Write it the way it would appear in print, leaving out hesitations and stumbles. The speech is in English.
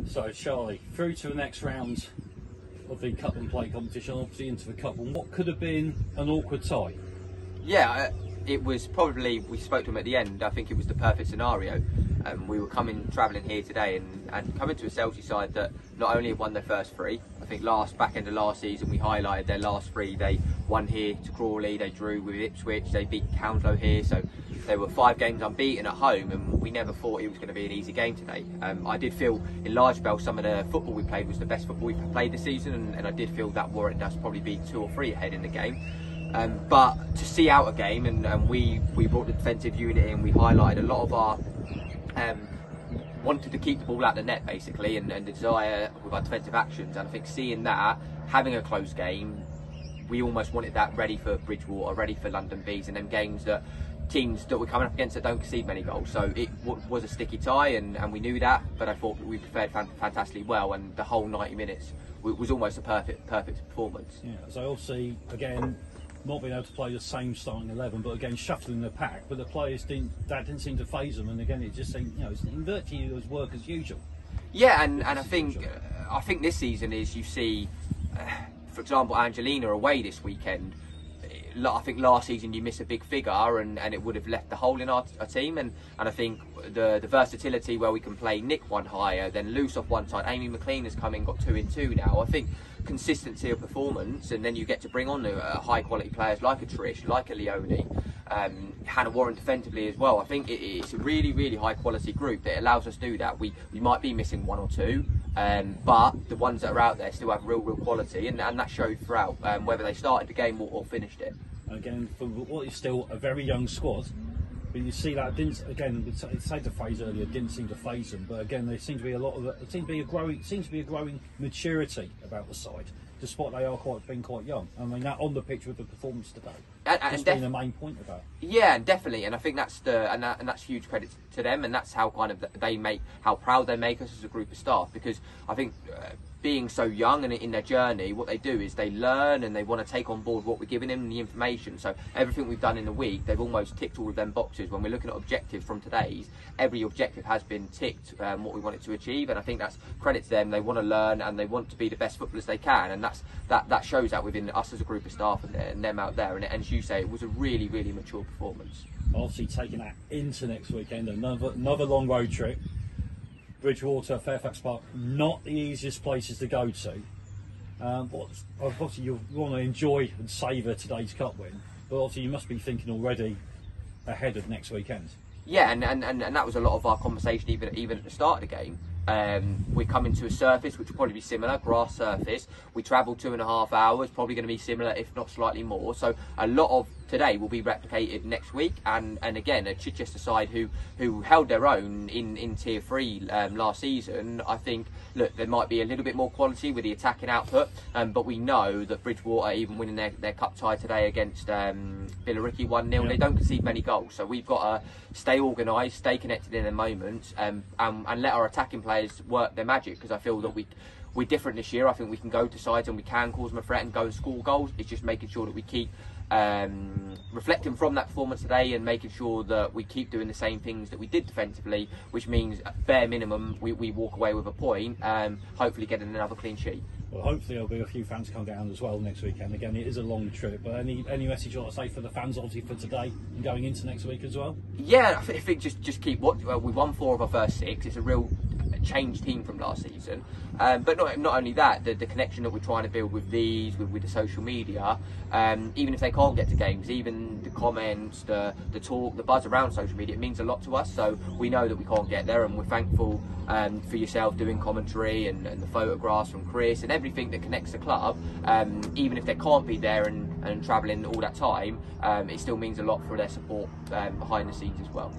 So Charlie, through to the next round of the cup and play competition, obviously into the cup, and what could have been an awkward tie? Yeah, it was probably, we spoke to him at the end, I think it was the perfect scenario. We were travelling here today and coming to a Selsey side that not only have won their first three, I think back end of last season we highlighted their last three. They won here to Crawley, they drew with Ipswich, they beat Hounslow here, so they were 5 games unbeaten at home, and we never thought it was going to be an easy game today. I did feel in large spell some of the football we played was the best football we've played this season, and I did feel that warranted us probably be 2 or 3 ahead in the game. But to see out a game, and we brought the defensive unit in, we highlighted a lot of our wanted to keep the ball out the net basically, and desire with our defensive actions, and I think seeing that, having a close game, we almost wanted that ready for Bridgewater, ready for London Bees, and them games that teams that we're coming up against that don't concede many goals. So it was a sticky tie, and we knew that, but I thought we prepared fantastically well, and the whole 90 minutes was almost a perfect performance. Yeah, so obviously again, not being able to play the same starting 11, but again shuffling the pack, but the players didn't seem to faze them, and again it just seemed, it's in virtually it was work as usual. Yeah, and I think this season is, you see, for example, Angelina away this weekend. I think last season you miss a big figure and it would have left the hole in our team, and I think the versatility where we can play Nick one higher, then Loose off one side, Amy McLean has come in, got 2 in 2 now. I think consistency of performance, and then you get to bring on the high quality players like a Trish, like a Leonie, Hannah Warren defensively as well. I think it's a really high quality group that allows us to do that. We might be missing 1 or 2, but the ones that are out there still have real quality, and that showed throughout, whether they started the game or finished it. Again, for what is still a very young squad, but you see that didn't, again, it said the phase earlier, didn't seem to phase them, but again there seems to be a lot of it seems to be a growing maturity about the side, despite they are being quite young. I mean, that on the pitch with the performance today, that's been the main point about it. Yeah, definitely, and I think that's that's huge credit to them, and that's how kind of how proud they make us as a group of staff, because I think being so young and in their journey, what they do is they learn and they want to take on board what we're giving them, the information. So everything we've done in the week, they've almost ticked all of them boxes. When we're looking at objectives from today's, every objective has been ticked, what we wanted to achieve, and I think that's credit to them. They want to learn and they want to be the best footballers they can, and that shows out within us as a group of staff and them out there. And as you say, it was a really mature performance. Obviously taking that into next weekend, another long road trip. Bridgewater, Fairfax Park, not the easiest places to go to. Obviously you want to enjoy and savour today's cup win, but obviously you must be thinking already ahead of next weekend. Yeah, and that was a lot of our conversation even at the start of the game. We're coming to a surface which will probably be similar, grass surface. We travelled 2.5 hours, probably going to be similar, if not slightly more. So a lot of today will be replicated next week, and again a Chichester side who held their own in Tier 3 last season. I think, look, there might be a little bit more quality with the attacking output, but we know that Bridgewater, even winning their cup tie today against Billericay 1-0, they don't concede many goals. So we've got to stay organised, stay connected in the moment, and let our attacking players work their magic, because I feel that we're different this year. I think we can go to sides and we can cause them a threat and go and score goals. It's just making sure that we keep reflecting from that performance today and making sure that we keep doing the same things that we did defensively, which means at bare minimum we walk away with a point, hopefully getting another clean sheet. Well, hopefully there'll be a few fans come down as well next weekend. Again, it is a long trip, but any message you want to say for the fans, obviously, for today and going into next week as well? Yeah, I think just keep watching. We won 4 of our first 6. It's a real changed team from last season, but not only that, the connection that we're trying to build with with the social media, even if they can't get to games, even the comments, the talk, the buzz around social media, it means a lot to us. So we know that we can't get there, and we're thankful for yourself doing commentary and the photographs from Chris and everything that connects the club. Even if they can't be there and travelling all that time, it still means a lot for their support behind the scenes as well.